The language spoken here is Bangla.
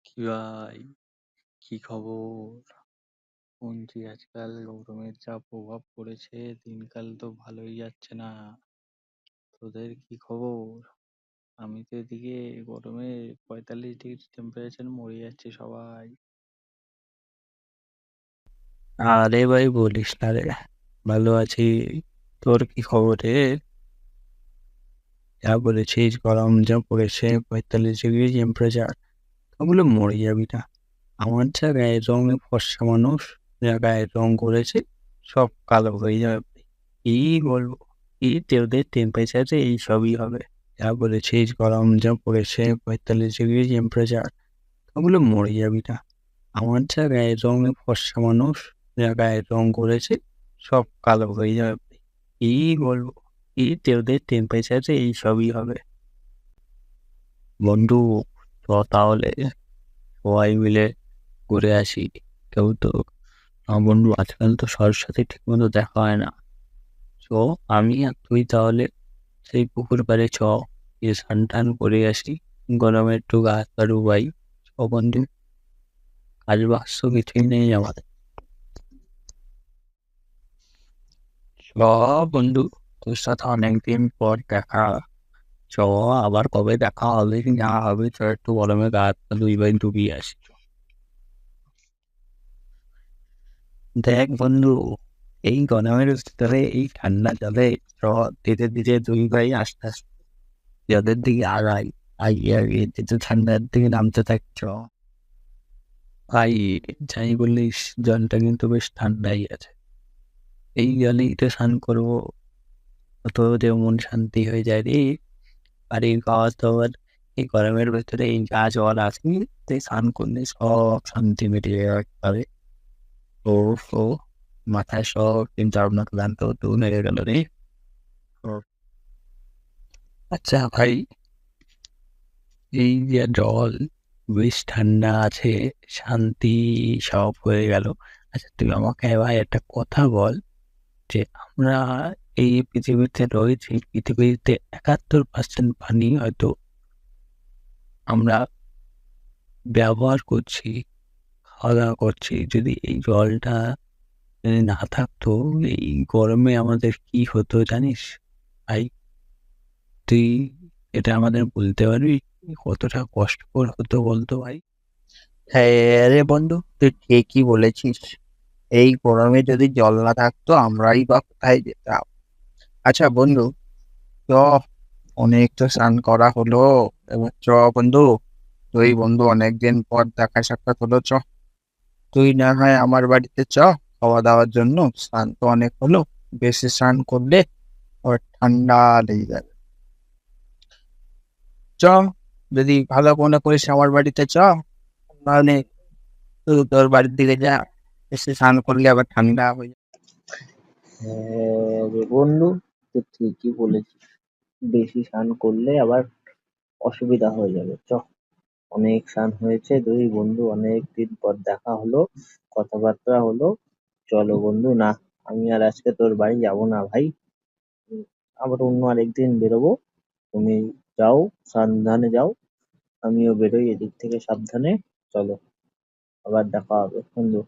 কি ভাই, কি খবর? শুনছি আজকাল গরমের যা প্রভাব পড়েছে, দিনকাল তো ভালোই যাচ্ছে না। তোদের কি খবর? আমি তো এদিকে গরমে 45 ডিগ্রি টেম্পারেচার মরে যাচ্ছে সবাই। আরে ভাই বলিস না রে, ভালো আছি। তোর কি খবর রে? যা বলেছিস, গরম যা পড়েছে, 45 ডিগ্রি টেম্পারেচার, ওগুলো মরে যাবি না। আমার যা গায়ের রং, ফর্সা মানুষ যা গায়ের রং করেছে, সব কালো হয়ে যাবে। কি বলবো, কি তোদের টেম্পারেচারে এইসবই হবে। যা বলেছিস, গরম যা পড়েছে, 45 ডিগ্রি টেম্পারেচার, ওগুলো মরে যাবি না। আমার যা গায়ের রং, ফর্সা মানুষ যা গায়ের রং করেছে, সব কালো হয়ে যাবে। কি বলবো, কি তোদের টেম্পারেচারে এইসবই হবে। বন্ধু, চ তাহলে সবাই মিলে ঘুরে আসি। কেউ তো বন্ধু, আজকাল তো সবার সাথে ঠিক মতো দেখা হয় না। চ, আমি আর তুই তাহলে সেই পুকুর পাড়ে গিয়ে স্নান টান করে আসি। গরমে একটু গা হাত পা ডুবাই। চ বন্ধু, কাজ বাক্স কিছুই নেই আমাদের। চ বন্ধু, তোর সাথে অনেকদিন পর দেখা। চ, আবার কবে দেখা হবে কি না হবে, চ একটু গরমে গা হাত পা ডুবিয়ে আসি। দেখ বন্ধু, এই গরমের ভিতরে এই ঠান্ডা জলে ধীরে ধীরে দুই ভাই আস্তে আস্তে জলের দিকে আগাই। আগে আগে যেতে ঠান্ডার দিকে নামতে থাকছ ভাই। যাই বলিস, জলটা কিন্তু বেশ ঠান্ডাই আছে। এই জলেই তো স্নান করবো, তো যে মন শান্তি হয়ে যায় রে। বাড়ির খাওয়া দাওয়ার এই গরমের ভেতরে এই যা জল আছে, স্নান করলে সব শান্তি মিটে যাবে। ও ও মাথায় সব চিন্তা ভাবনা ক্লান্ত দূর হয়ে গেল রে। ও, আচ্ছা ভাই, এই যে জল বেশ ঠান্ডা আছে, শান্তি সব হয়ে গেল। আচ্ছা তুই আমাকে ভাই একটা কথা বল, যে আমরা এই পৃথিবীতে রয়েছি, পৃথিবীতে 71% পানি হয়তো আমরা ব্যবহার করছি, খাওয়া দাওয়া করছি। যদি এই জলটা যদি না থাকতো, এই গরমে আমাদের কি হতো জানিস ভাই? তুই এটা আমাদের বলতে পারবি কতটা কষ্টকর হতো বলতো ভাই? হ্যাঁ রে বন্ধু, তুই ঠিকই বলেছিস। এই গরমে যদি জল না থাকতো আমরাই বা কোথায় যেতাম। আচ্ছা বন্ধু, চ, অনেক তো স্নান করা হলো। এবার চ বন্ধু, তুই বন্ধু অনেকদিন পর দেখা সাক্ষাৎ হলো, চ তুই না হয় আমার বাড়িতে চ খাওয়া দাওয়ার জন্য। স্নান তো অনেক হলো, বেশি স্নান করলে আবার ঠান্ডা লেগে যাবে। চ, যদি ভালো মনে করিস আমার বাড়িতে চ, নাহলে তুই তোর বাড়ির দিকে যা, বেশি স্নান করলে আবার ঠান্ডা হয়ে যাবে। হ্যাঁ রে বন্ধু, তুই ঠিকই বলেছিস। বেশি স্নান করলে আবার অসুবিধা হয়ে যাবে। অনেক স্নান হয়েছে, দুই বন্ধু অনেক দিন পর দেখা হলো, কথাবার্তা হলো। চলো বন্ধু, না আমি আর আজকে তোর বাড়ি যাব না ভাই। উম, আবার অন্য আরেকদিন বেরোবো। তুমি যাও, সাবধানে যাও, আমিও বেরোই এদিক থেকে সাবধানে। চলো, আবার দেখা হবে বন্ধু।